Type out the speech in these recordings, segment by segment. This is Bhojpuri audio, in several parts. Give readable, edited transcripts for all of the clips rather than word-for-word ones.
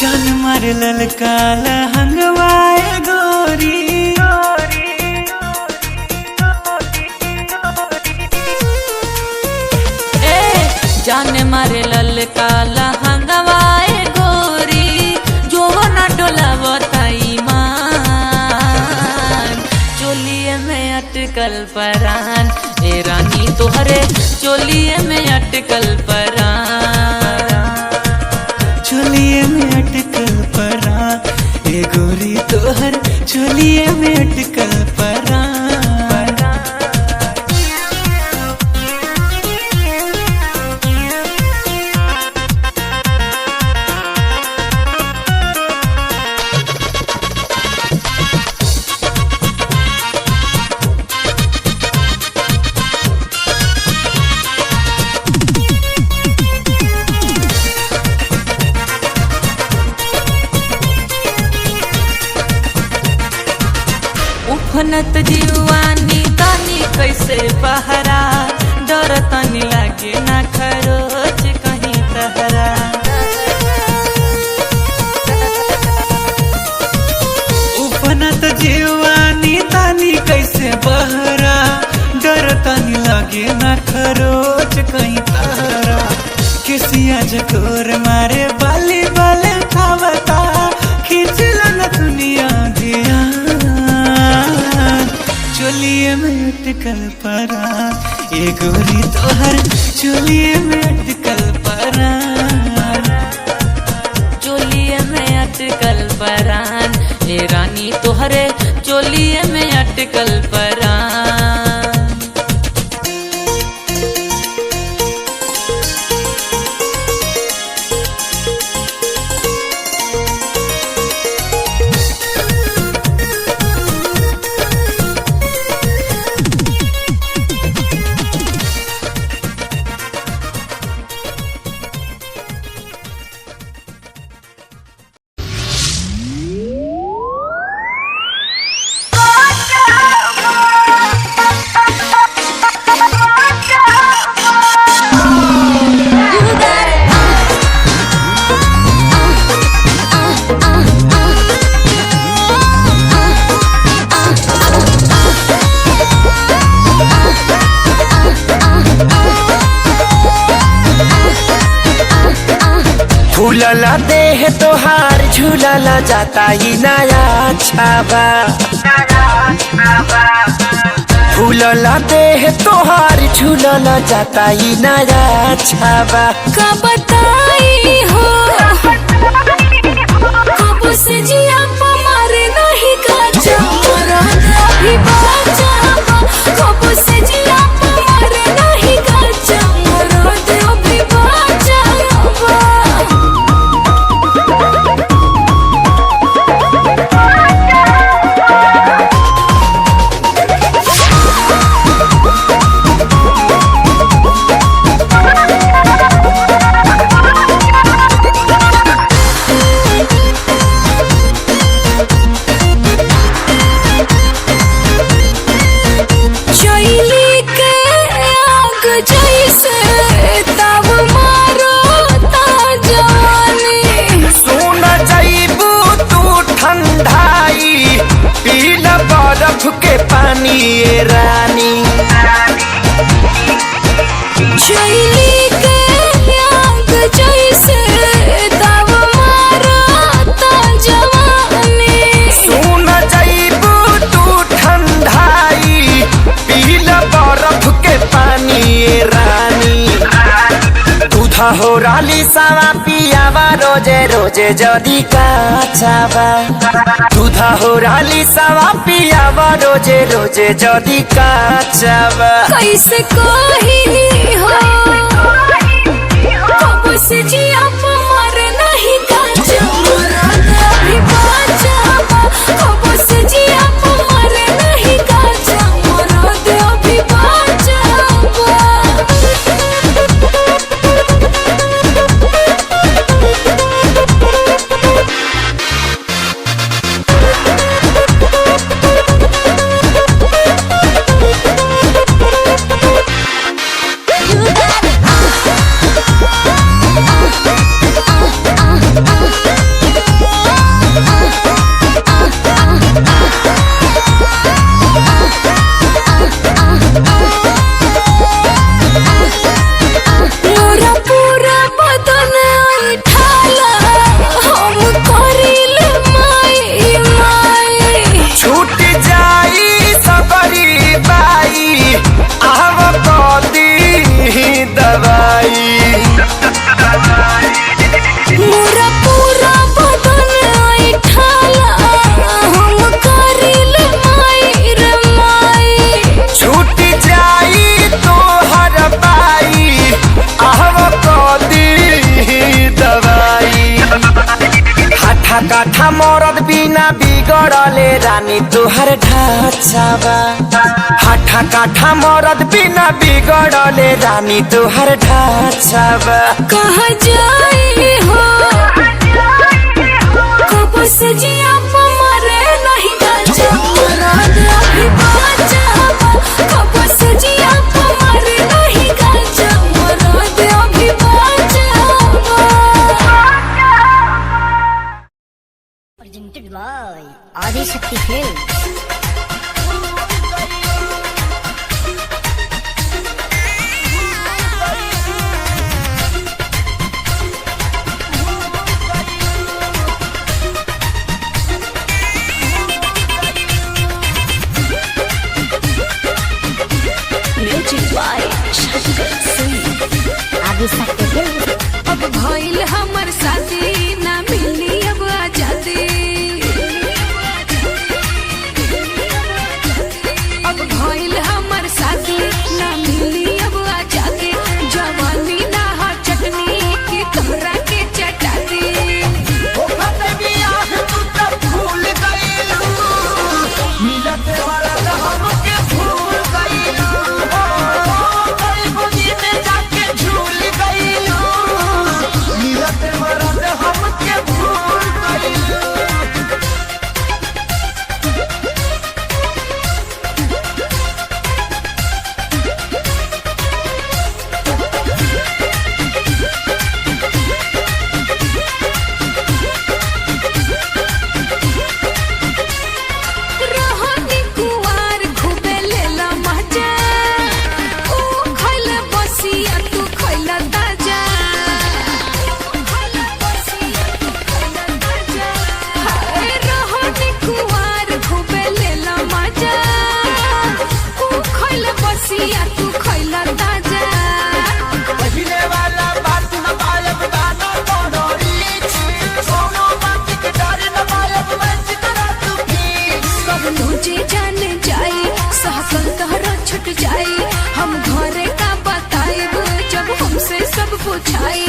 जान मार ललकाल हंगवाए गोरी जान मारे ललकाल हंगवाए गोरी जो न डोलावताई मान चोलिए में अटकल परान ए रानी तोहरे चोलिए में अटकल परान चोलिए में अटकल परान ए गोरी तोहर चोलिए में अटकल परान उफनत जीवानी तानी कैसे पहरा डर तनी लागे ना खरोच कहीं तहरा उफनत जीवानी तानी कैसे बहरा डर तनी लागे ना खरोच कहीं तहरा किसिया जकोर मारे बाली बाले खावता खींचला न दुनिया दिया चोलिए में अटकल परान ए गोरी तोहर चोलिए में अटकल परान चोलिए में अटकल परान ए रानी तोहरे चोलिए में अटकल परान फूलला देह तोहार झूलला जाता ही नया छावा फूलला देह तोहार झूलला जाता ही नया छावा का बताई हो कब से जिया मारे नहीं का चमरा अभी बाजा कब से जिया मारे नहीं का चमरा अभी बाजा के पानी ये रानी चैली के आग जैसे तब मारा ता जवानी सुन जाइबू तू ठंडाई पीला बर्फ के पानी ये रानी दूधा हो राली सावा पियावा रोजे रोजे जदी काचावा दूधा हो राली सावा पियावा रोजे रोजे जदी काचावा कैसे कही हो कब से जिया मर नहीं का चमरा अभी बाजा कब से जिया मर नहीं का चमरा अभी बाजा हाथा काठा मरद बिना बिगड़ले रानी तुहर ढांचावा। हाथा काठा मरद बिना बिगड़ले रानी तुहर ढांचावा। कहाँ जाई हो कब से जिया मरे नहीं गाजा मराद अभी बाजावा। कब से जिया मरे नहीं गाजा मराद अभी बाजावा। Presented by Adi Shakti Films. Music by Shankar Singh. Adi Shakti Films. अब भइल हमर शादी ना मिली अब आजादी। अब भइल हमर शादी ना मिली अब आजादी। जवानी ना हो चटनी की तोहरा के चटाती। रोहनी कुंवार खूबे लेला मजा। ऊ खइल बसिया तू खइल ताजा। हाय रोहनी कुंवार खूबे लेला मजा। ऊ खइल बसिया तू खइल ताजा। तुझे जान जाई सहकल तोहरा छुट जाई। हम घरे का बताइब जब हमसे सब पूछाई।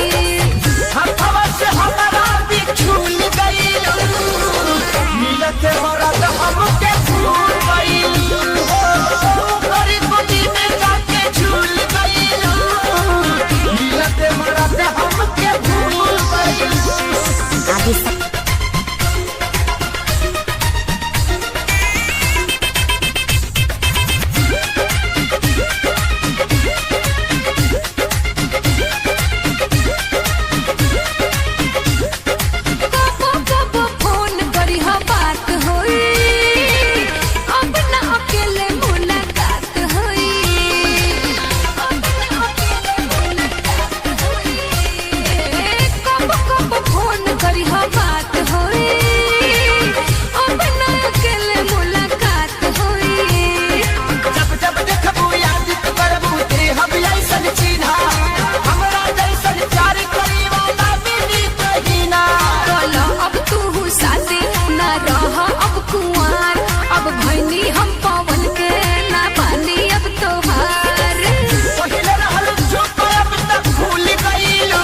Adi Shakti. कबो कबो फोन करी हा बात होई। अब ना अकेले मुलाकात होई। अब ना अकेले मुलाकात होई। कबो कबो फोन करी हा बात होई। अब ना अकेले मुलाकात होई। जब जब देखबू याद करबू ते हम ऐसन चिन्हा। हमरा जैसन प्यार करी वाला मिली कहीं ना। बोलो अब तू साथी ना रह अब कुंवार। अब भैनी हम पवन के ना पानी अब तोहार। पहिले रहल चुप अब तक भूल गइलू।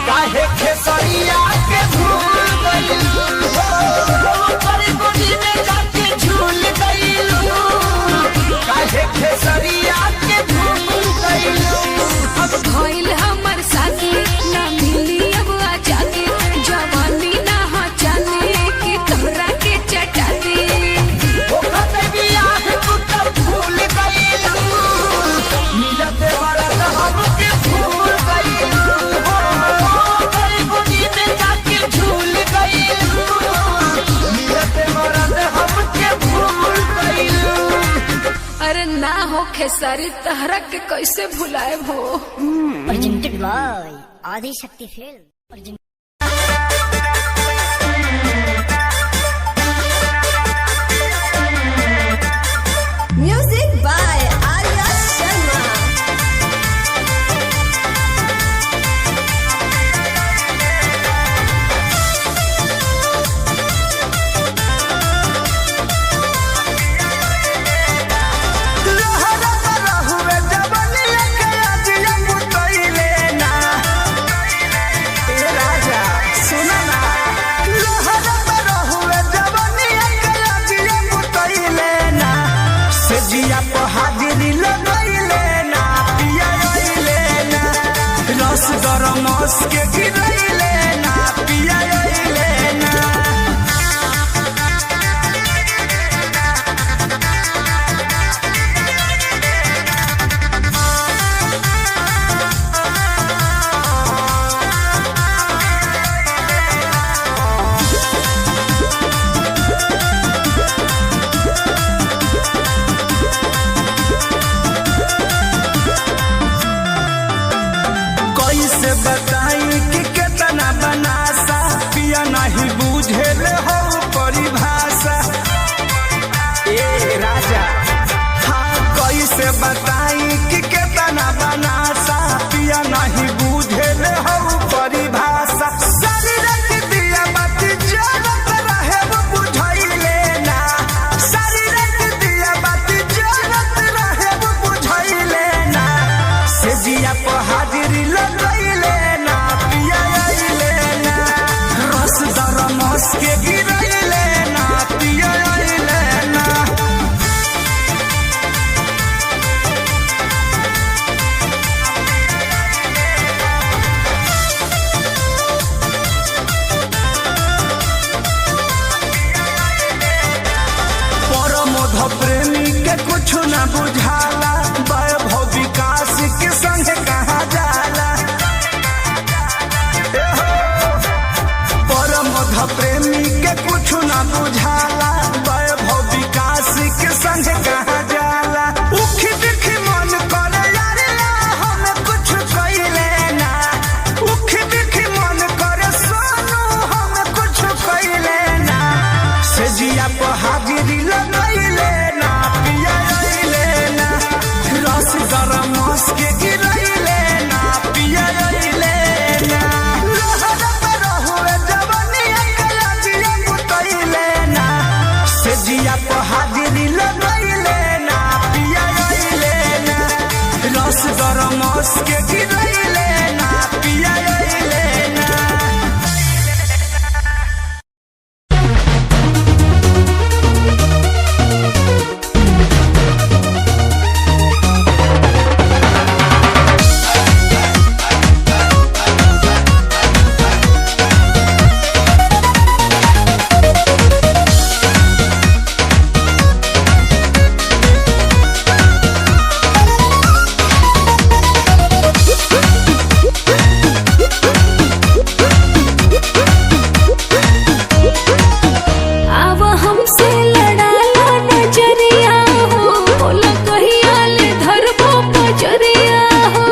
काहे खेसरिया के भूल गइलू। परी गोदी में जाके झूल गइलू। काहे खेसरिया के भूल गइलू। अब भइल हमर साथी ना मिली अब आजादी। जवानी ना हो जाने की तोहरा के चटाती। ओखते बियाह तू तब भूल गइलू। मिलते वाला हमके भूल गइलू। परी गोदी में जाके झूल गइलू। मिलते वाला हमके भूल गइलू। अरे ना हो खेसारी तहरा के कैसे भुलाए हो। Presented by Adi Shakti Films. Music by Arya Sharma. जबनिया के आज बुतैले ना। मस के गिरैले ना पिया ना। कैसे बताई कि कितना बनासा पिया नहीं बुझेल हो परिभाषा ए राजा। हाँ कैसे बताई कि कितना बनासा पिया नहीं बुझेल हो परिभाषा। शरीर के दिया बाती जलत रहे वो बुझैले ना। शरीर के दिया बाती जलत रहे वो बुझैले ना। से जिया पर हाजिरी लगैले ना पिया ना। रस दरमस के गिरैले ना पिया ना। परमोध प्रेमी के कुछ न बुझाला। वैभव विकास के संग कहाँ जाला। परमोध प्रेमी के कुछ न बुझाला। वैभव विकास के संग कहाँ जाला। उखी दिखी मन करे यार हम कुछ कइले ना। उखी दिखी मन करे सोनू हम कुछ कइले ना। से जिया पर हाजिरी लगैले ना पिया ना। रस गरम मस के गिरैले ना पिया ना। लहर पर हुए जवनिया के लजिया मुतैले ना। से जिया पर हाजिरी लगैले ना पिया ना। रस गरम मस के गिरैले ना पिया ना। अब हमसे लड़ाला नजरिया हो। बोला कहिया ले धरबो पजरिया हो।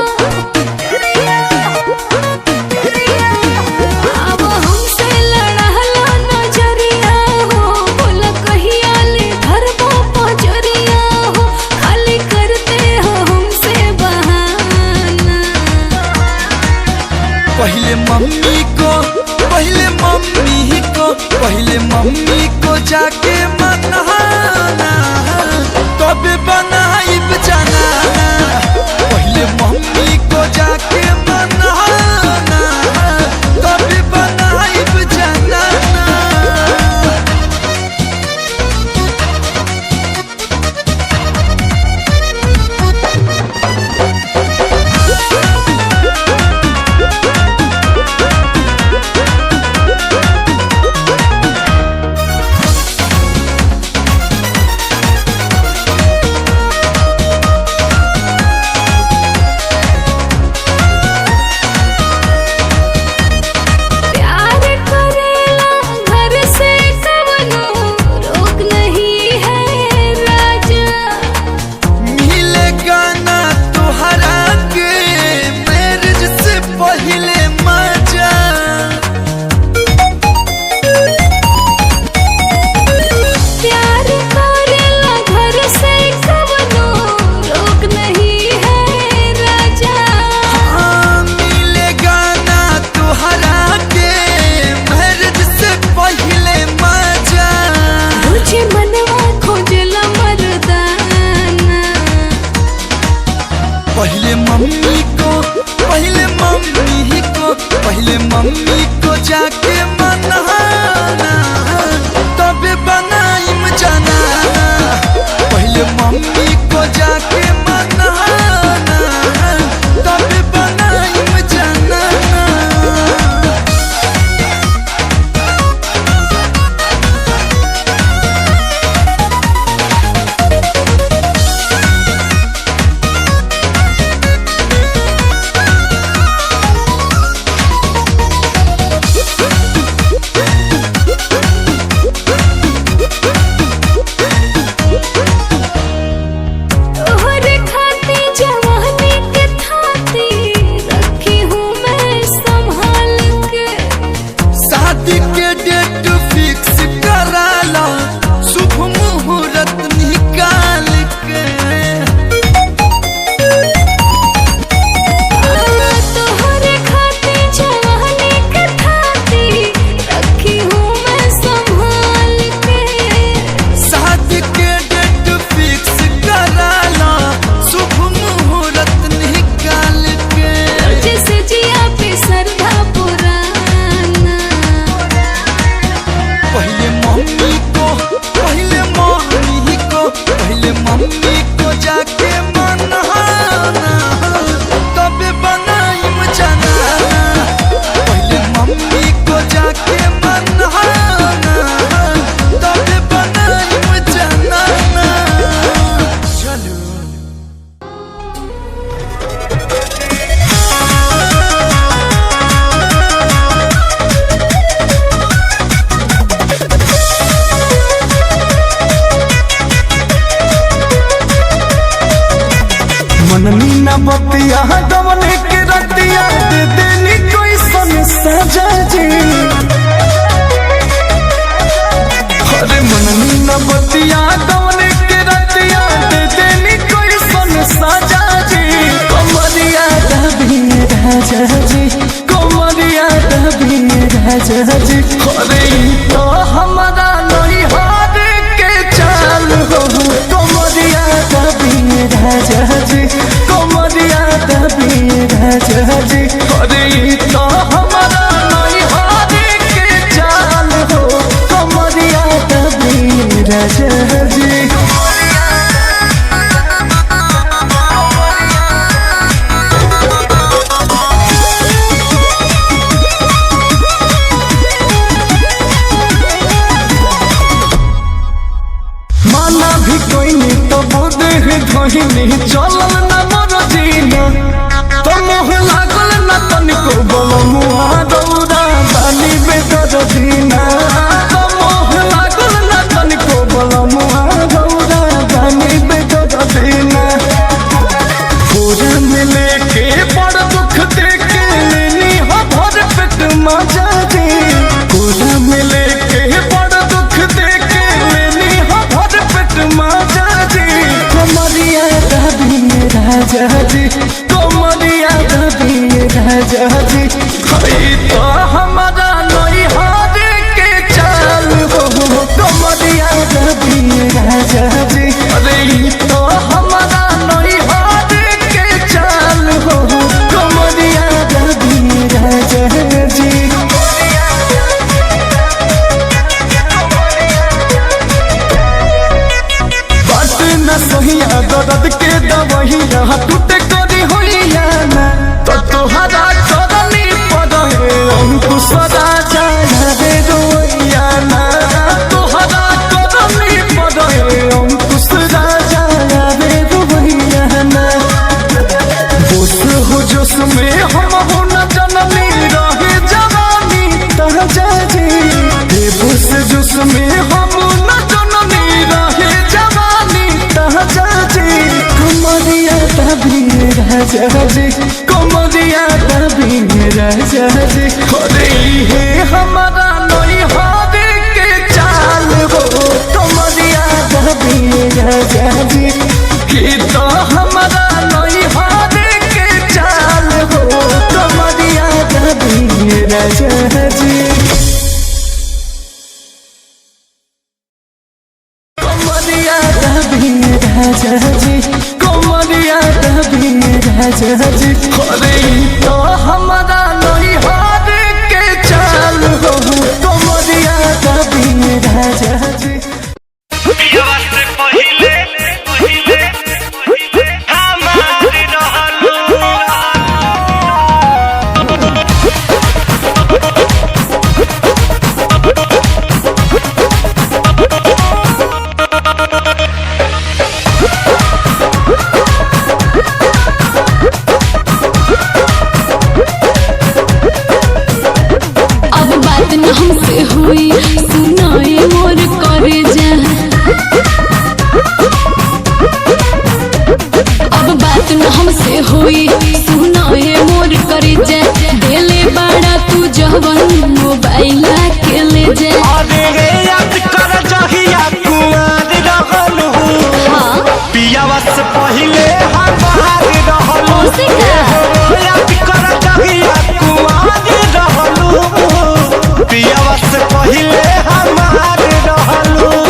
अब हमसे लड़ाला नजरिया हो। बोला कहिया ले धरबो पजरिया हो। खाली करते हो हमसे बहाना। पहले मम्मी को जाके मनाना तब बनाइब जनाना। पहले मम्मी को जाके मनाना तब बनाइब जनाना। पहले मम्मी को जाके मनाना तब बनाइम जनाना। पहले मम्मी को जाके मनाना तब बनाइम जनाना। राजा जी। अरे तो हमारा नहीं हार के चाल हो कमरिया दबी राजा जी, कमरिया दबी राजा जी। अरे तो हमारा नहीं हार के चाल हो कमरिया दबी राजा जी। माना भी कोई नहीं तो बोदे धोहिनी चलल न मोर जीना, तो मोह लागल न तनिको बलमुआ दौड़ा बानी बेदर दीना, तो मोह लागल न तनिको बलमुआ दौड़ा बानी बेदर दीना। पूरा मिले के बड़ दुख देके लेनी हो भर पेट मजा जी, पूरा मिले के बड़ दुख देके लेनी हो भर पेट मजा जी। कमरिया दबी राजा जी, कमरिया दबी राजा जी। हई तो हमारा नहीं हार के चाल हो कमरिया दबी राजा जी। अरे तो हमारा नहीं हार के चाल हो कमरिया दबी राजा जी। बात न सहिया दर्द के दवहिया टूटे करी होइया ना, तो तोहरा करनी पड़े अंकुश राजा रे रोइया ना, तोहरा करनी पड़े अंकुश राजा रे रोइया ना। बोस हो जोश में हम हो न जननी रहे जवानी ताजा जी, बोस जोश में हम न जननी रहे जवानी ताजा जी। कमरिया दबी राजा जी, कमरिया दबी राजा जी। अरे हे हमारा नहीं हार के चाल हो कमरिया दबी राजा जी। कि तो हमारा नहीं हार के चाल हो कमरिया दबी राजा जी। कमरिया दबी राजा जी, कमरिया दबी राजा जी। अरे तो हमारा नहीं हार के चाल हो कमरिया दबी राजा जी। अब बात न हमसे हुई सुनाए मोर करे जा, अब बात न हमसे हुई सुनाए मोर करे जा। देले बाड़ा तू जवन मोबाइल के ले जा। अरे याद कर जहिया कुआर रहल हूँ, पियावा से पहिले हम बाहर रहल हूँ। उसे का याद कर जहिया कुआर रहल हूँ, पियावा से पहिले हम बाहर रहल हूँ।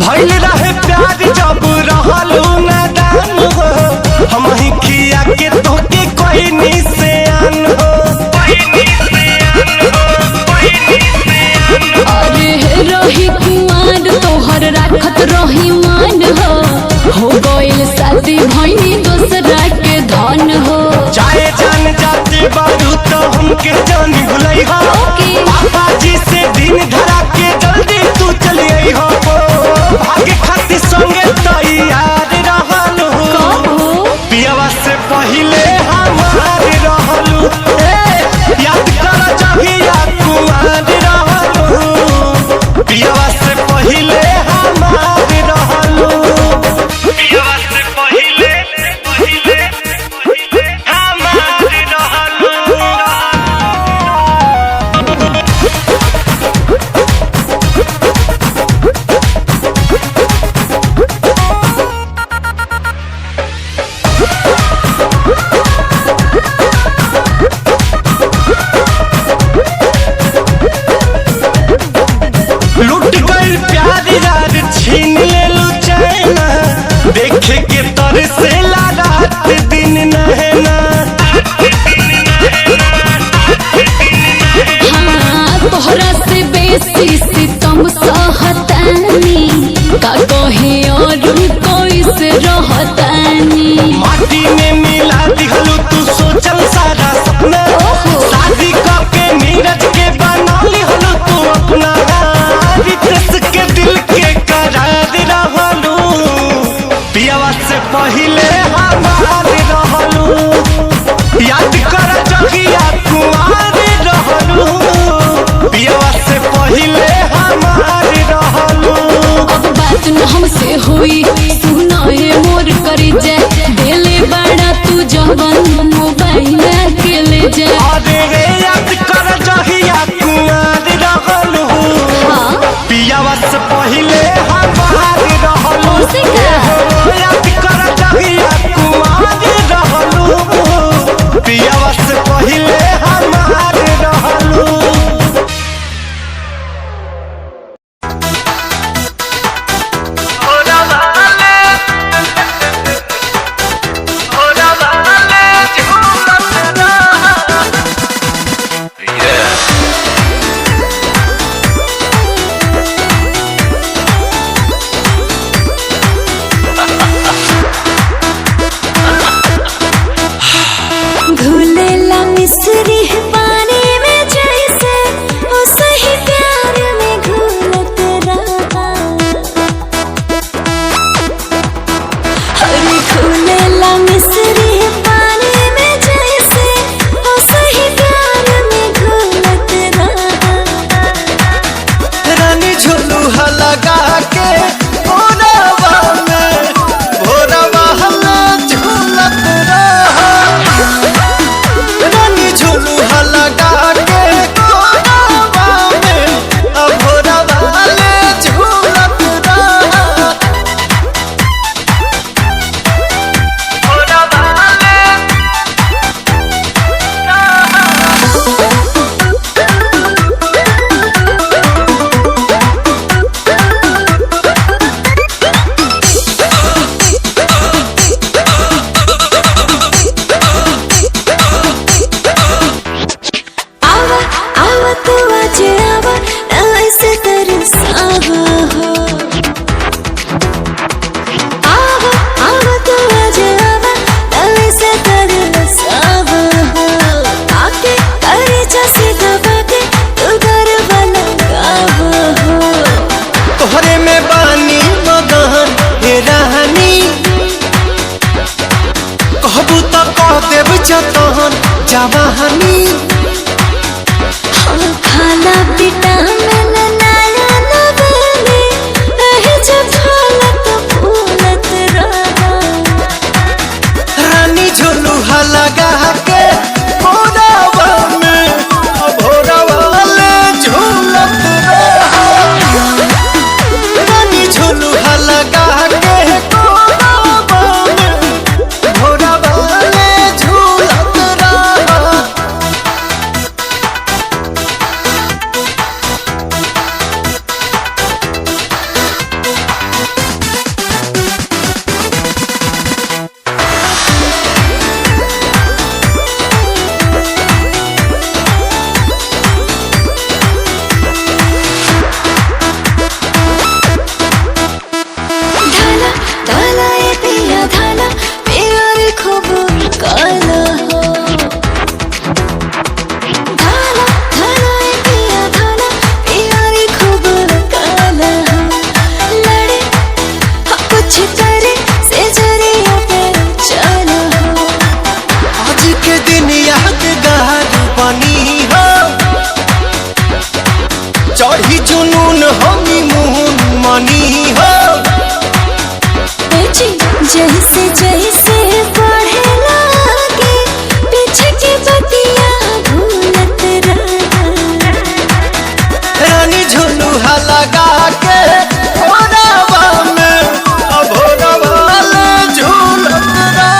भइल रहे प्यार जब रहलू नादान हो, हम ही खिया के तोके कोई निशान हो। अरे रही कुआर तोहर राखत रही मान हो गइल शादी भइनी दोसरा के धन हो। चाहे जान जाते बारू तो हमके जान भुलई हो, पापा जी से दिन धरा के जल्दी तू चली आई हो। भाग्य खातिर संगे तैयार रहल हो, पियावा से पहिले हमार रहलू। याद कर जहिया कुआर रहलू, पियावा से पहिले हमार रहलू। पियावा से पहिले हमार रहलू। जवानी खाना विटामिन नया नवेली एही जब हालत फूलत रहा रानी झुलुहा लगा के भोरवा में भोरवा ले झूलत रहा रानी झुलुहा लगा के भोरवा में भोरवा ले झूलत रहा। ढाला ढाला ये पिया ढाला प्यार खूब काला हो ढाला ढाला ये पिया ढाला प्यार खूब काला हो लड़े कुछ करे से जरिया पे चला हो आज के दिन यादगार बनी हो चढ़ी जुनून हनीमून मनी हो जैसे जैसे बढ़े लागे पीछे की बतिया भूलत रहा रानी झुलुहा लगा के भोरवा में भोरवा ले झूलत रहा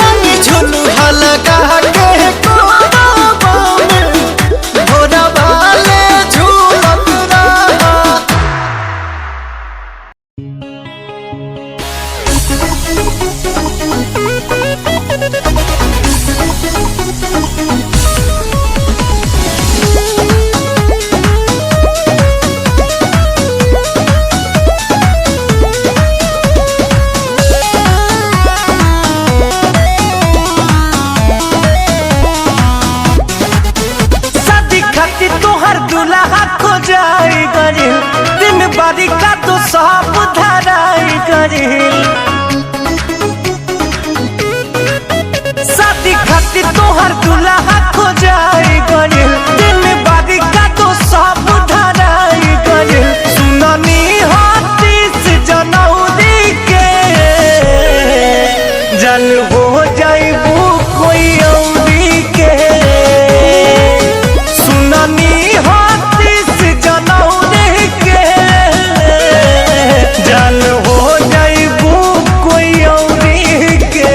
रानी झुलुहा लगा के भोरवा में भोरवा ले झूलत रहा। शादी खातिर तोहर दुल्हा खो जाई गरिल दिन बारी का तो सब धराई गरिल शादी खातिर तोहर दुल्हा खो जाई गरिल दिन बारी का तो सब धराई गरिल सुननी हाथीस जनौरी के जन हो जाइबू कोई औरी के सुननी हाथीस जनौरी के जन हो जाइबू कोई औरी के।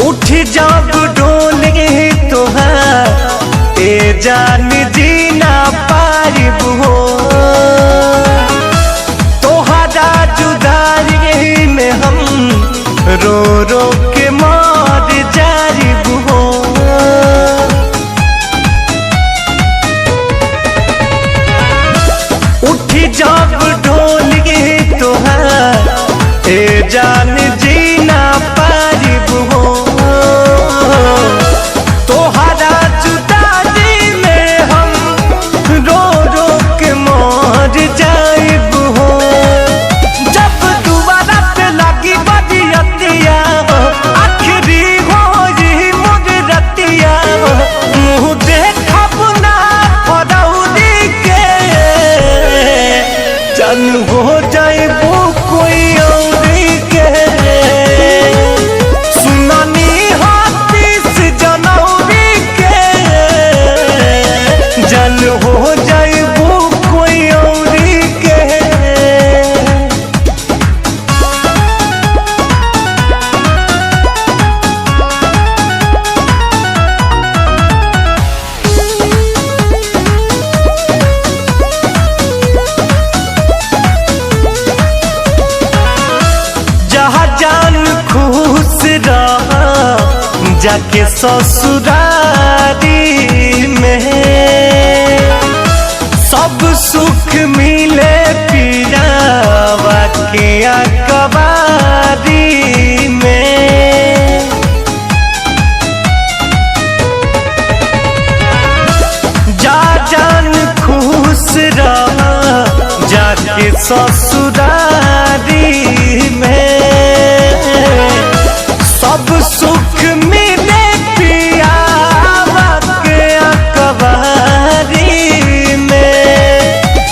उठ जब डोले तोहार ए जान जीना पारिब हो तोहरा जुदारी में हम रो रो के मार जारिब हो उठ जब डोले तोहार ए जान जीना पारिब हो तोहरा जुदारी में हम रो रो के मर जाइब हो जब दोबारा पे लगी बदियतिया आखिरी हो ये मोर रतिया मुँह देखब ना फरौरी के जन हो जाइबू कोई औरी के सुननी हाथीस जनौरी के जन हो जाइबू कोई औरी के। जहाँ जान खुश रहा जाके ससुरारी में सब सुख मिले पियावा के अकबारी में रहा जाके ससुरारी में, सब सुख मिले पिया के अकबारी में।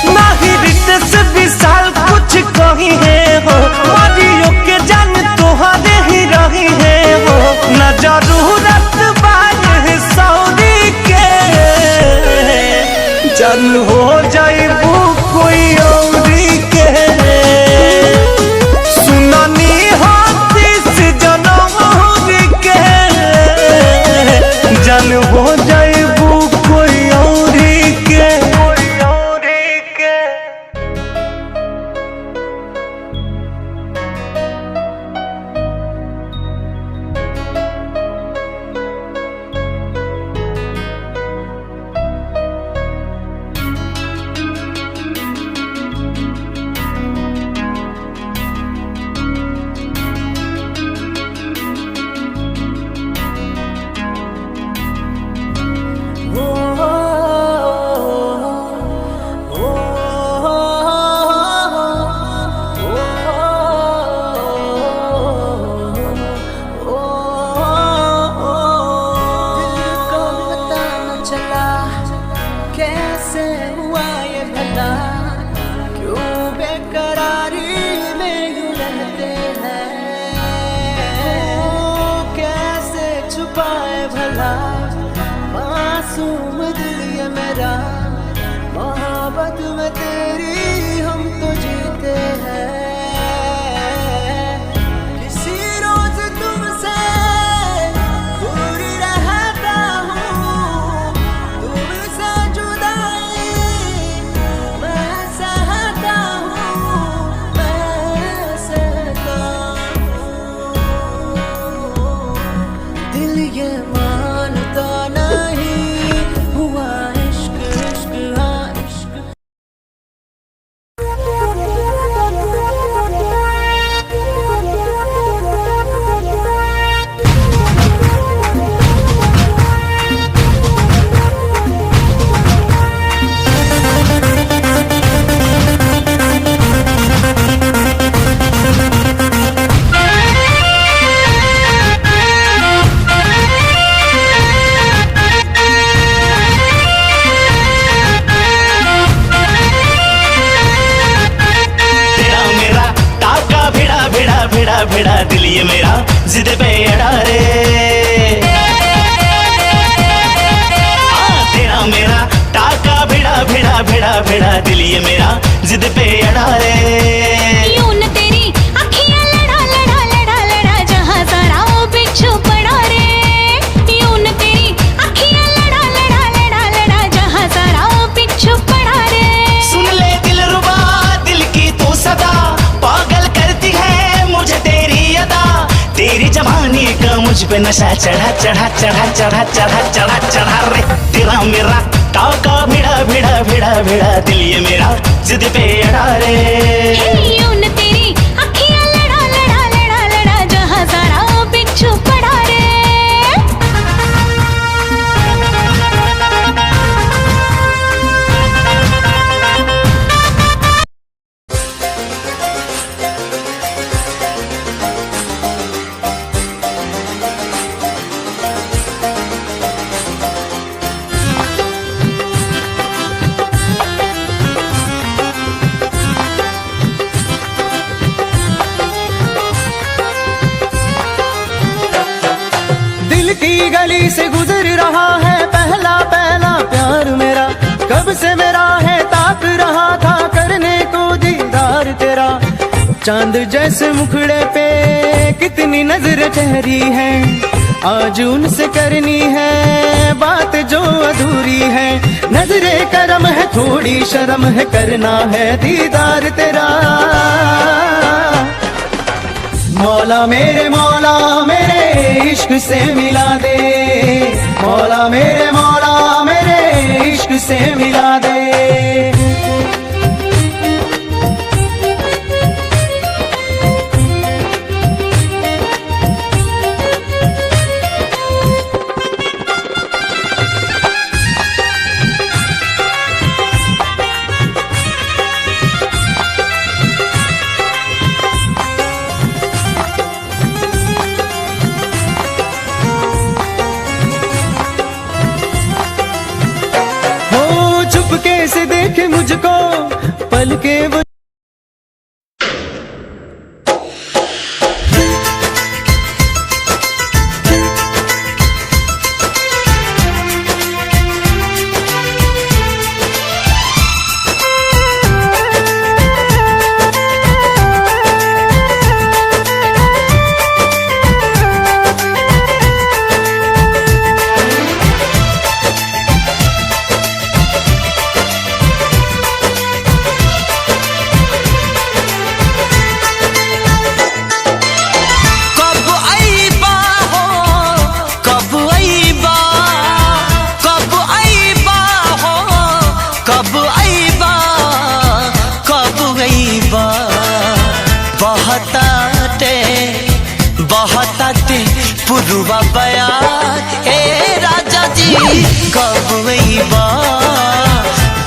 नहीं रितेश विशाल कुछ कही है हो, मरियो के जान तोहरे ही रही है हो, न जरूरत बात सौरी के, जन हो जाइबू कोई औरी के। सुननी हाथी जनम के, जन हो जाइबू कोई औरी के, कोई औरी के। कैसे हुआ ये भला, क्यों बेकरारी में यूं रहते हैं, कैसे छुपाए भला मासूम दिल ये मेरा, मोहब्बत में तेरी हम तो जीते हैं। किसी रोज तुमसे दूर रहता हूँ, तुमसे जुदाई मैं सहता हूँ, मैं सहता हूँ। दिल ये मानता नहीं हुआ इश्क, इश्क हाँ इश्क। भिड़ा दिल ये मेरा जिद पे अड़ा रे, तेरा मेरा टाका भिड़ा भिड़ा भिड़ा भिड़ा दिल ये मेरा जिद पे अड़ा रे। यूं न तेरी अखियां लड़ा लड़ा लड़ा लड़ा, जहां सारा वो बिच्छू पड़ा रे। यूं न तेरी अखियां लड़ा लड़ा लड़ा लड़ा, जहां सारा वो बिच्छू पड़ा रे। सुन ले दिलरुबा दिल की तू सदा, पागल करती है मुझे तेरी अदा, तेरी जवानी का मुझ पे नशा चढ़ा चढ़ा चढ़ा चढ़ा चढ़ा चढ़ा चढ़ा रे। तेरा मेरा टाका भिड़ा भिड़ा भिड़ा भिड़ा दिल ये मेरा जिद पे अड़ा रे। यूं न तेरी अखियां लड़ा लड़ा लड़ा लड़ा, जहां सारा वो बिच्छू पड़ा रे। की गली से गुजर रहा है पहला पहला प्यार मेरा, कब से मेरा है ताक रहा था करने को दीदार तेरा। चांद जैसे मुखड़े पे कितनी नजर ठहरी है, आज उनसे करनी है बात जो अधूरी है। नजरे करम है थोड़ी शर्म है, करना है दीदार तेरा। मौला मेरे इश्क से मिला दे, मौला मेरे इश्क से मिला दे। कैसे देखे मुझको पल के वो। बहताते पुरुवा बयार हे राजा जी कब अइबा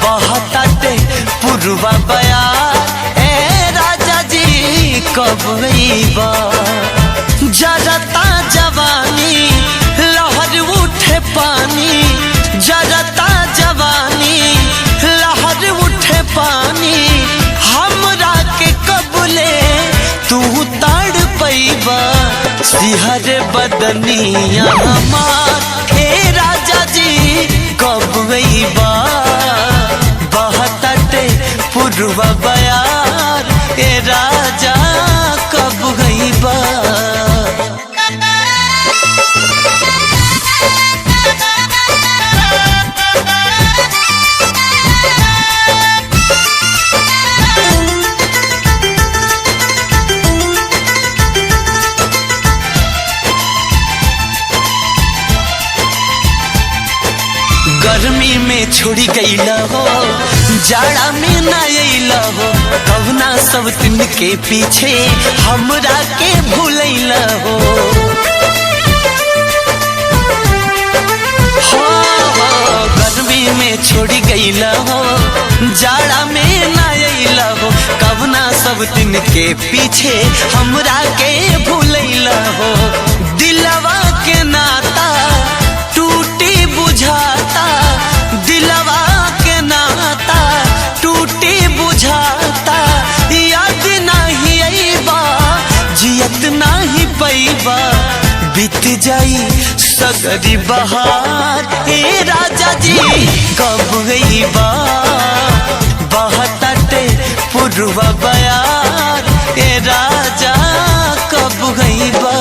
बहताते पुरुवा बयार हे राजा जी कब अइबा जरता जवानी लहर उठे पानी जरता जवानी लहर उठे पानी हमरा के कबले तू ताड़ पैबा सिहर बदनिया हमार हे राजा जी कब अइबा बहताते पुरवा बयार हे राजा कब अइबा। गर्मी में छोड़ी गईला हो जाड़ा में ना अइला हो कवना सब दिन के पीछे हमरा के भूलैला हो गर्मी में छोड़ी गईला हो जाड़ा में ना अइला हो कवना सब दिन के पीछे हमरा के भूलैला हो दिलवा के नाता टूटी बुझाता दिलवा के नाता टूटी बुझाता याद नहीं अइबा जियत नहीं पैबा बीत जाई सगरी बहार हे राजा जी कब अइबा बहताते पुरवा बयार हे राजा कब अइबा।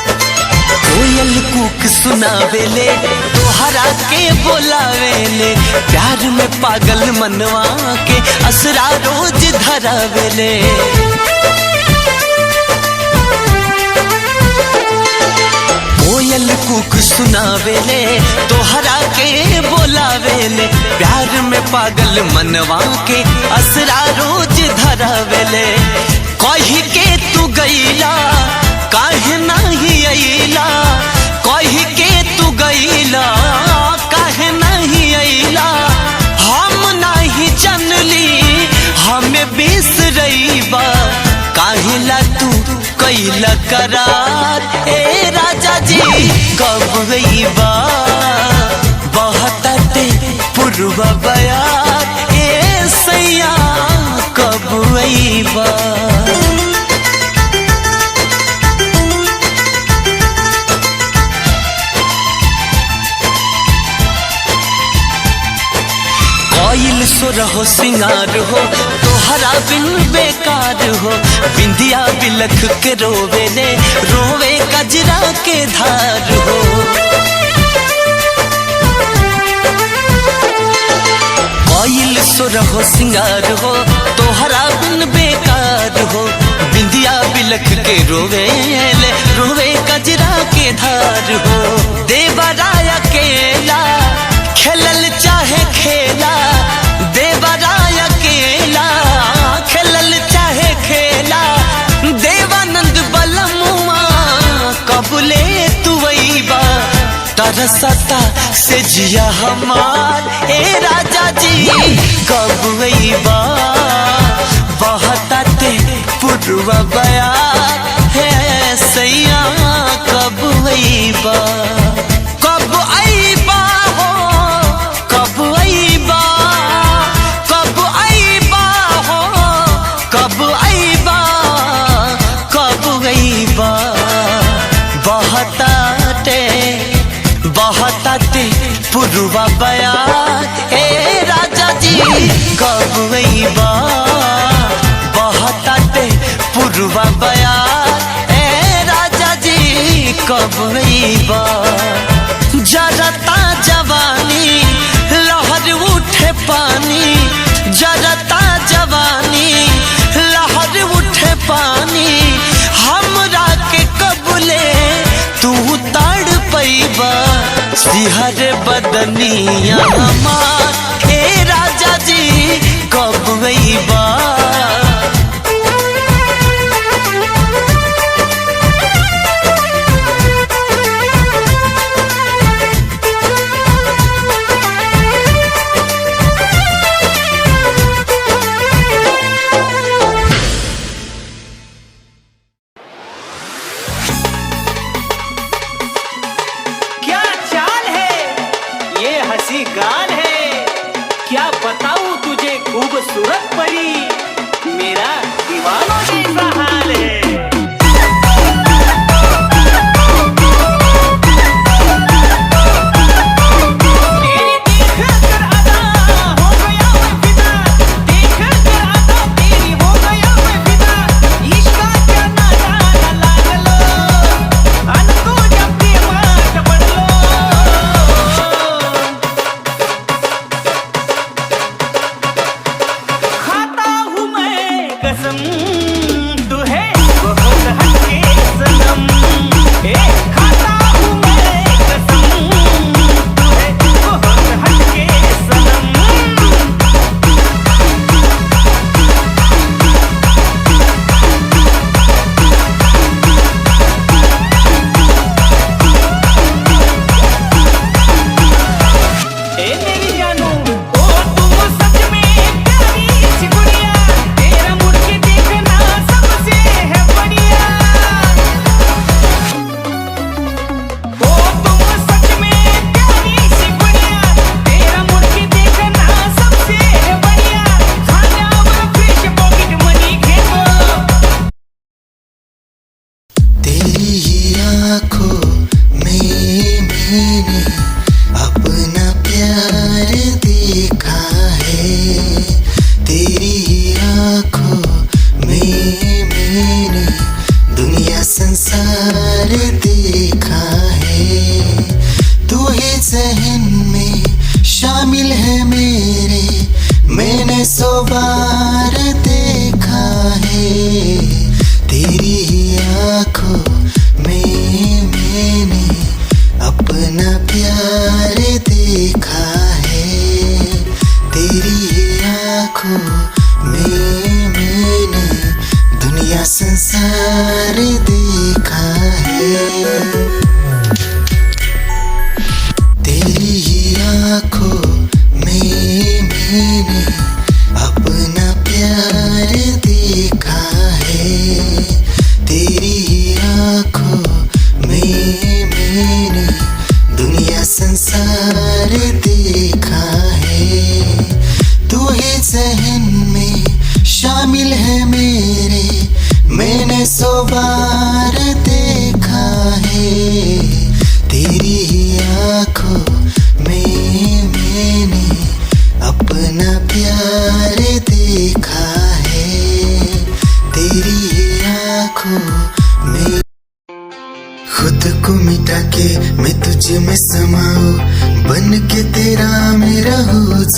कोयल कूक सुनावेले तोहरा के बोलावेले प्यार में पागल मनवा के असरा रोज धरावेले कोयल कूक सुनावेले तोहरा के बोलावेले प्यार में पागल मनवा के असरा रोज धरावेले कही के तू गईला काहे नहीं अइला कही के तू गईला काहे नहीं अइला हम नहीं जानली हमें बिसरइबा काहेला तू कैला करार ए राजा जी कब अइबा बहताते पुरवा बयार ए सैया कब अइबा। कोयल सुर हो सिंगार हो तोहरा बिन बेकार हो बिंदिया बिलख के रोवेले रोवे कजरा के धार हो कोयल सुर हो सिंगार हो तोहरा बिन बेकार हो बिंदिया बिलख के रोवेले रोवे कजरा के धार हो देवराय अकेला खेलल चाहे खेला देवराय अकेला खेलल चाहे खेला देवानंद बलमुआ कबले तू अइबा तरसता से जिया हमार ए राजा जी कब अइबा बहताते पुरवा बयार है सैया कब अइबा कब अइबा हो कब अइबा कब अइबा हो कब अइबा कब अइबा बहताते पुरवा बयार ए राजा जी कब अइबा बहताते पुरवा बयार ए राजा जी कब अइबा जरता जवानी लहर उठे पानी जरता जवानी लहर उठे पानी हमरा के कबले तू ताड़ पैबा सिहर बदनिया हमार हे राजा जी कब अइबा गान है क्या बताऊं तुझे खूबसूरत परी मेरा दीवानों जैसा हाल है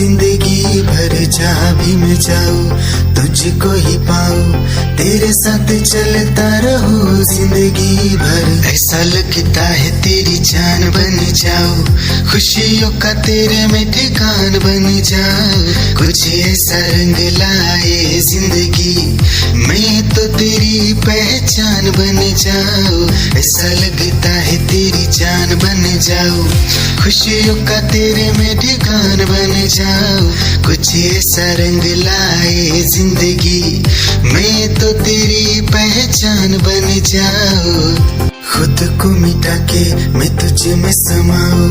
जिंदगी भर जहाँ भी मैं जाऊँ तुझको ही पाऊँ तेरे साथ चलता रहूँ जिंदगी भर। ऐसा लगता है तेरी जान बन जाऊँ खुशियों का तेरे में ठिकान बन जाऊँ। कुछ ऐसा रंग लाए जिंदगी मैं तो तेरी पहचान बन जाऊँ। ऐसा लगता है तेरी जान बन जाऊं, खुशियों का तेरे में ठिकान बन जाऊं। कुछ ऐसा रंग लाए जिंदगी, मैं तो तेरी पहचान बन जाऊं। खुद को मिटा के मैं तुझ में समाऊं,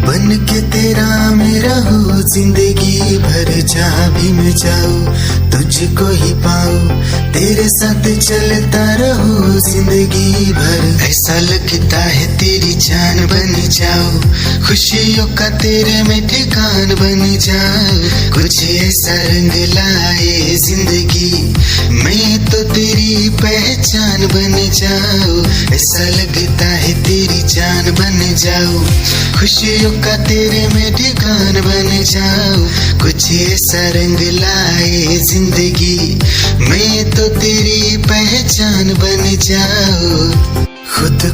बन के तेरा मेरा हो जिंदगी भर। जहाँ भी मैं जाऊं तुझको ही पाऊं, तेरे साथ चलता रहूं जिंदगी भर। ऐसा लगता है तेरी जान बन जाऊं, खुशियों का तेरे में ठिकान बन जाऊं। कुछ ऐसा रंग लाए जिंदगी, मैं तो तेरी पहचान बन जाऊं। ऐसा लगता है तेरी जान बन जाऊं, खुशियों का तेरे में ठिकान बन जाऊं। कुछ ऐसा रंग लाए जिंदगी, मैं तो तेरी पहचान बन जाऊं। खुद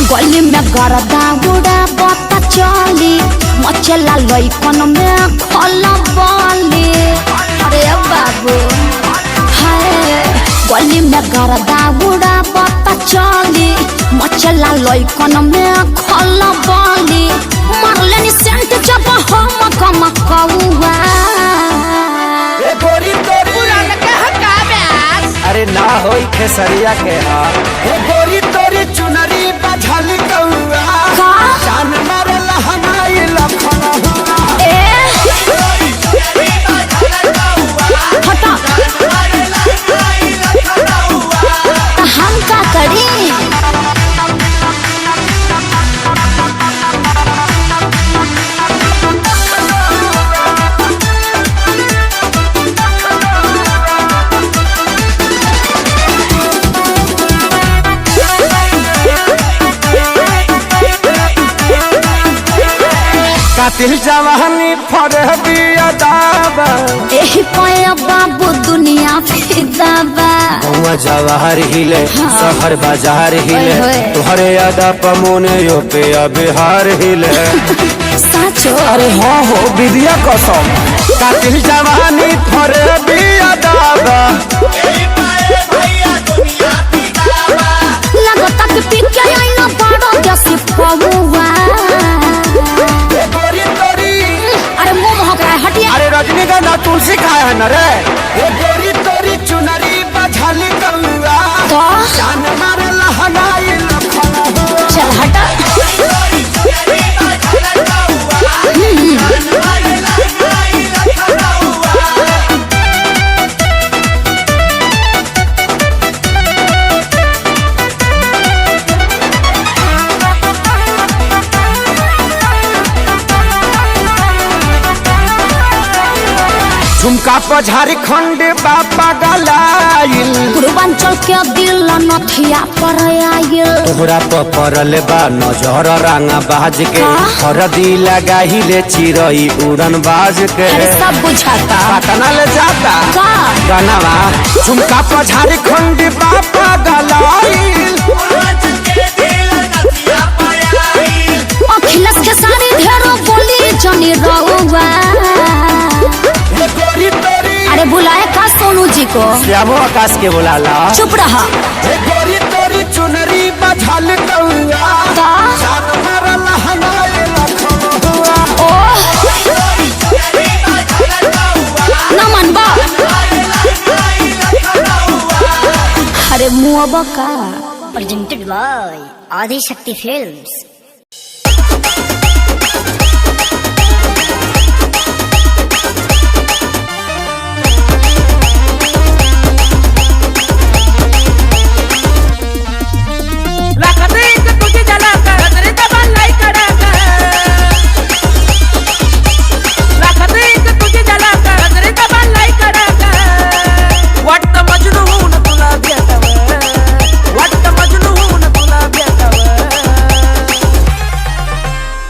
गली में गरदा गुड़ा बता चली, मचला लइकन में खला बली। अरे बाबू हाय, गली में गरदा गुड़ा बता चली, मचला लइकन में खला बली। मारले नि सेंट जब हम कम कौआ, ए गोरी तोरी पुरान के हकाबे। अरे ना होई खेसरिया के हार। ए गोरी तोरी चुनरी बझल कौआ, का जान मारे लहनाई लखन हुआ। हटा हम का करी। कातिल जवानी फरहबी अदाबा, एही पाया बाबू दुनिया फिदा बा। गौवा जवाहर हिले शहर बाजार हिले, ओए होए। तुहरे यादा पमोने यो पे बिहार हिले। साचो अरे हाँ हो विद्या कसम, कातिल जवानी फरहबी अदाबा। लगता कि पी के आई ना बड़ा जैसी पौवा। ए गोरी तोरी, अरे मुंह महक रहा है, हटिया। अरे रजनीगंधा तुलसी खाए है न रे। ए गोरी तोरी चुनरी बझल कौआ, तो जान मारे लहनाई लखन हुआ। चल हटा। झुमका पर झारखंड बापा गलाइल, पूर्वांचल के दिल नथिया पर आयल। तोहरा पर पड़ल बा नजर रांगा बाज के, हरदी लगा हिले चिरई उड़न बाज के। अरे सब बुझाता पटना ले जाता का गनवा। झुमका पर झारखंड बापा गलाइल। अखिलेश के सारी ढेरों बोली जनी रहुआ। ए गोरी तोरी, अरे बुलाए का सोनू जी को। श्यामो आकाश के बुलाला। चुप रहा। ए गोरी तोरी चुनरी बझल कौआ, का जान मारे लहनाई लखन हुआ। ओ नमन बा। अरे मुआ का presented by Adi Shakti Films.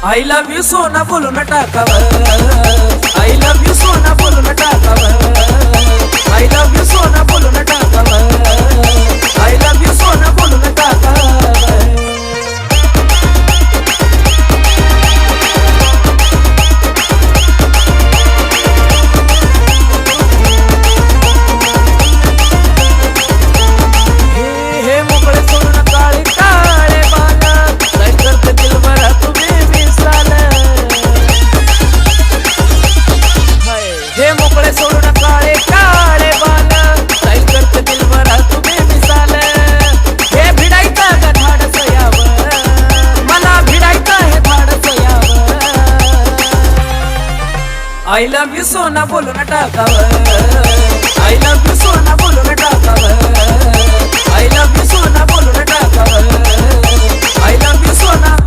I love you सोना बोलो न टाकावर, I love you सोना बोलो न टाकावर, I love you सोना बोलो सोना बोलो ना टाकावर I love you सोना बोलो ना टाकावर I love you सोना बोलो ना टाकावर I love you सोना।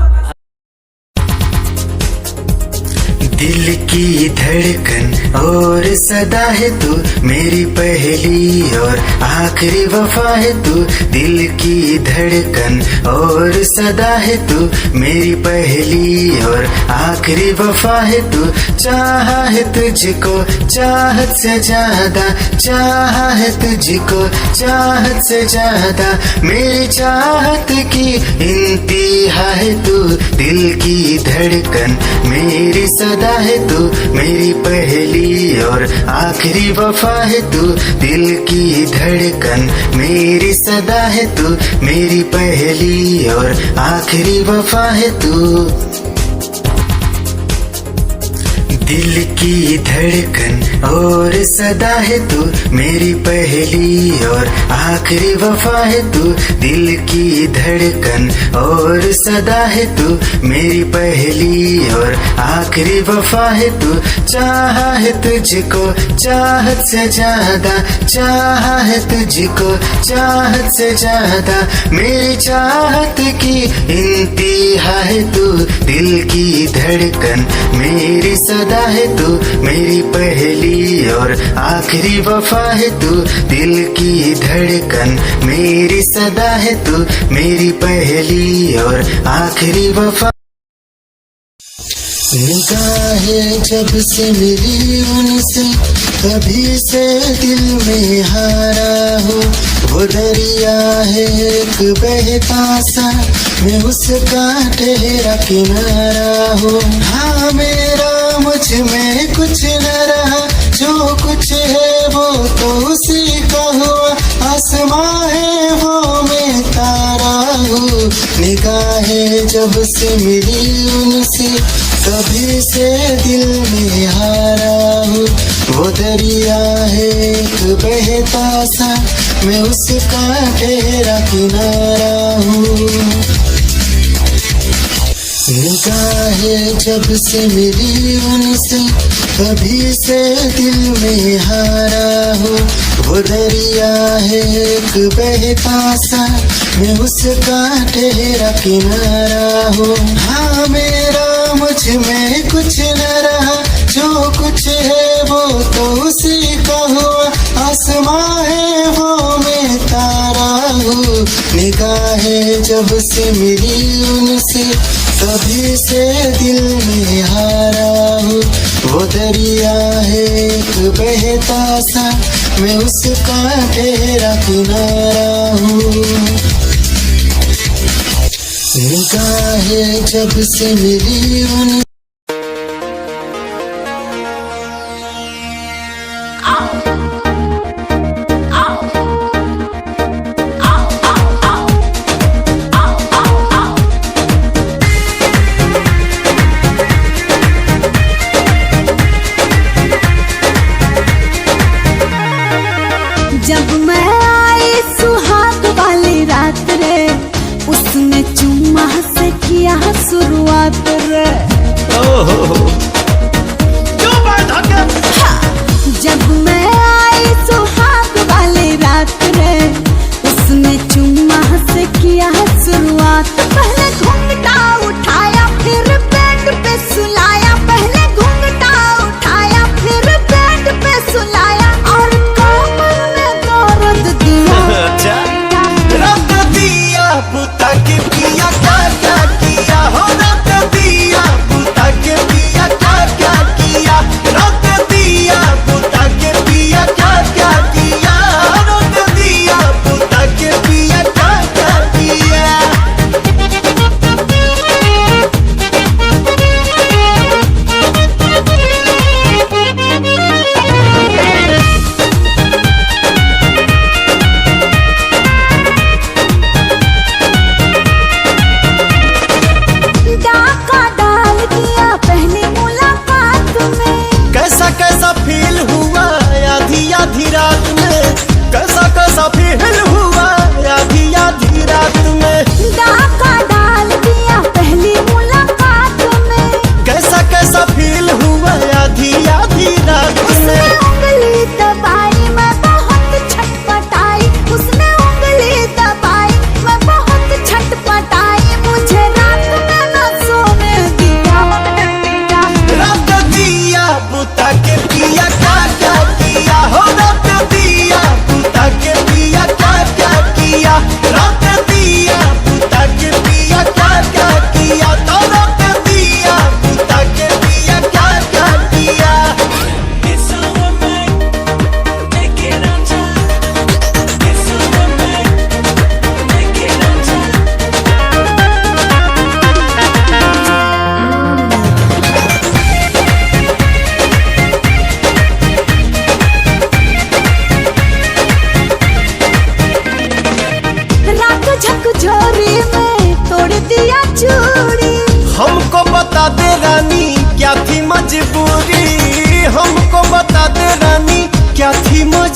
दिल की धड़कन और सदा है तू मेरी पहली और आखिरी वफा है तू। दिल की धड़कन और सदा है तू मेरी पहली और आखिरी वफा है तू। चाहा है तुझको चाहत से ज्यादा, चाहा है तुझको चाहत से ज्यादा। मेरी चाहत की इंतहा है तू। दिल की धड़कन मेरी सदा है तू मेरी पहली और आखिरी वफा है तू। दिल की धड़कन मेरी सदा है तू मेरी पहली और आखिरी वफा है तू। दिल की धड़कन और सदा है तू मेरी पहली और आखिरी वफा है तू। दिल की धड़कन और सदा है तू मेरी पहली और आखिरी वफा है तू। चाहा है तुझको चाहत से ज्यादा, चाहा है तुझको चाहत से ज्यादा। मेरी चाहत की इंतहा है तू। दिल की धड़कन मेरी सदा है तू मेरी पहली और आखिरी वफा है तू। दिल की धड़कन मेरी सदा है तू मेरी पहली और आखिरी वफा। निगाहें जब से मिली उनसे तभी से दिल में हारा हो। वो दरिया है एक बहता सा मैं उसका ठहरा किनारा हो। हाँ मेरा मुझ में कुछ न रहा, जो कुछ है वो तो उसी का हुआ। आसमां है वो मैं तारा हूँ। निगाहें जब से मिली उनसे तभी से दिल में हारा हूँ। वो दरिया है एक बहता सा मैं उसका ठहरा किनारा हूँ। निगाहें जब से मिली उनसे तभी से दिल में हारा हूँ। वो दरिया है एक बहता सा मैं उसका ठहरा किनारा हूँ। हाँ मेरा मुझ में कुछ न रहा, जो कुछ है वो तो उसी का हुआ। आसमां है वो मैं तारा हूँ। निगाहें जब से मिली उनसे तभी से दिल में हारा हूँ। वो दरिया है एक बहता सा मैं उसका ठहरा किनारा हूँ। निगाहें जब से मिली उन जब मैं आई सुहाग वाली रात रे उसने चुम्मा से किया शुरुआत रे। जब मैं आई सुहाग वाली रात रे उसने चुम्मा से किया शुरुआत। पहले घूंघटा उठाया फिर बेड पे सुलाया। पहले घूंघटा उठाया फिर बेड पे सुलाया और कमर में दर्द दिया। रख दिया बुता के पिया क्या क्या किया हो। रख दिया बुता के पिया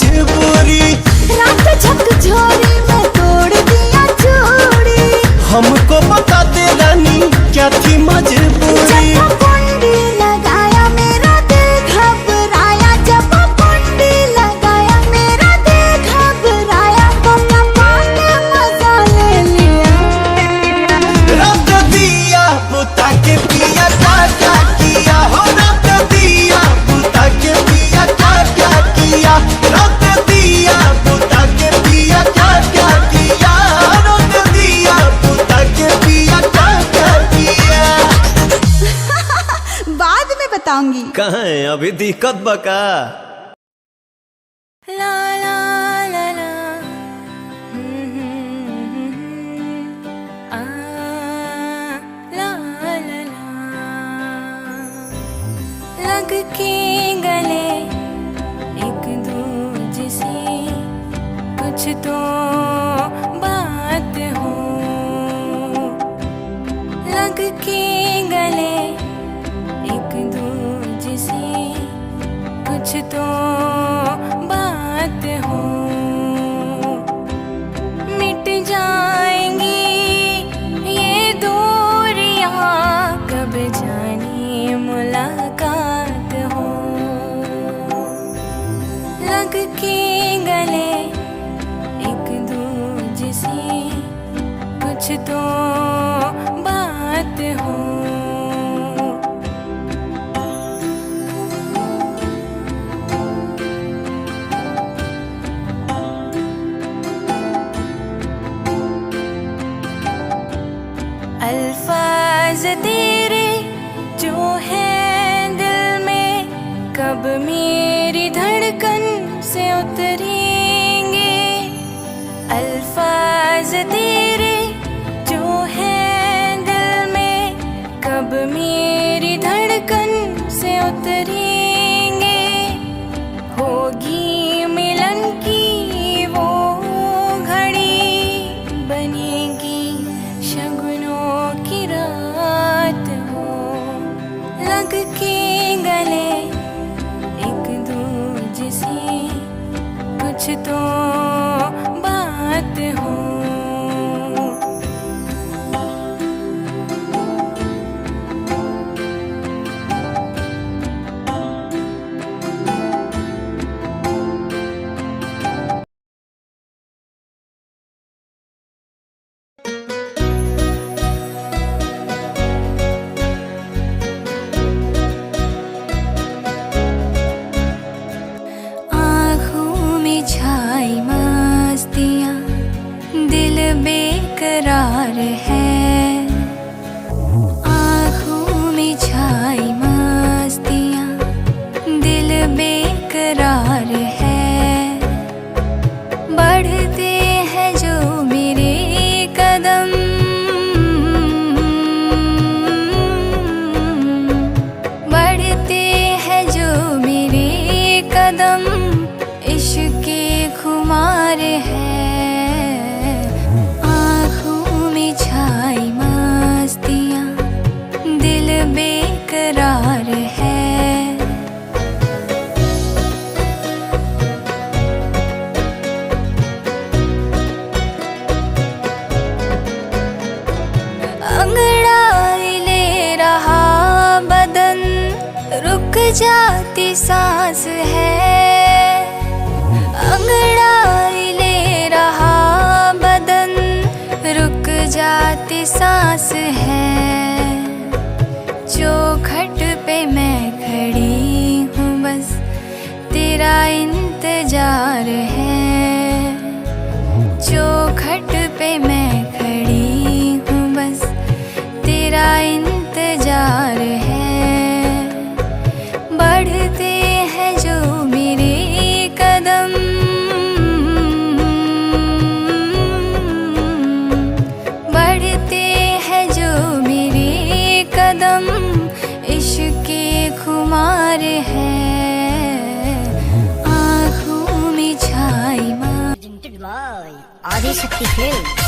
मजबूरी। रात झकझोरी में तोड़ दिया चूड़ी। हमको बता दे रानी क्या थी मजबूरी। जब कुंडी लगाया मेरा दिल घबराया। जब कुंडी लगाया मेरा दिल घबराया। तो पापा ने मजा ले लिया। रात दिया बुता के पिया क्या किया हो। रात दिया बुता के पिया क्या किया। रात दिया बुता के पिया क्या किया। रात दिया बुता के पिया क्या किया। बाद में बताऊंगी। कहाँ है अभी दिक्कत बका। ला ला ला ला आ ला ला ला लग के गले एक दूजे से कुछ तो बात हो। लग के गले एक दूजे से कुछ तो बात हो। मिट जाएंगी ये दूरियां कब जाने मुलाकात हो। लग के गले एक दूजे से कुछ तो बात हो। अल्फाज तेरे जो हैं दिल में कब मेरी धड़कन से उतरेंगे। अल्फाज तेरे जो हैं दिल में कब मेरी धड़कन से उतरेंगे। होगी मिलन की वो घड़ी बनेगी शगुनों की रात हो। लग के गले एक दूजे से कुछ तो बात हो। आँखों में छाई मस्तियाँ दिल बेकरार है। आँखों में छाई मस्तियाँ दिल बेकरार है। बढ़ते हैं जो मेरे कदम बढ़ते हैं जो मेरे कदम इश्क के खुमार है। आँखों में छाई मस्तियाँ दिल बेकरार है। अंगड़ाई ले रहा बदन रुक जाती सांस है। अंगड़ाई ले रहा बदन रुक जाती सांस है। चौखट पे मैं खड़ी हूँ बस तेरा इंतजार है। चौखट पे मैं खड़ी हूँ बस तेरा इंतजार है। बढ़ते हैं जो मेरे कदम बढ़ते हैं जो मेरे कदम इश्क के खुमार है। आँखों में छाई आदि शक्ति फिल्म।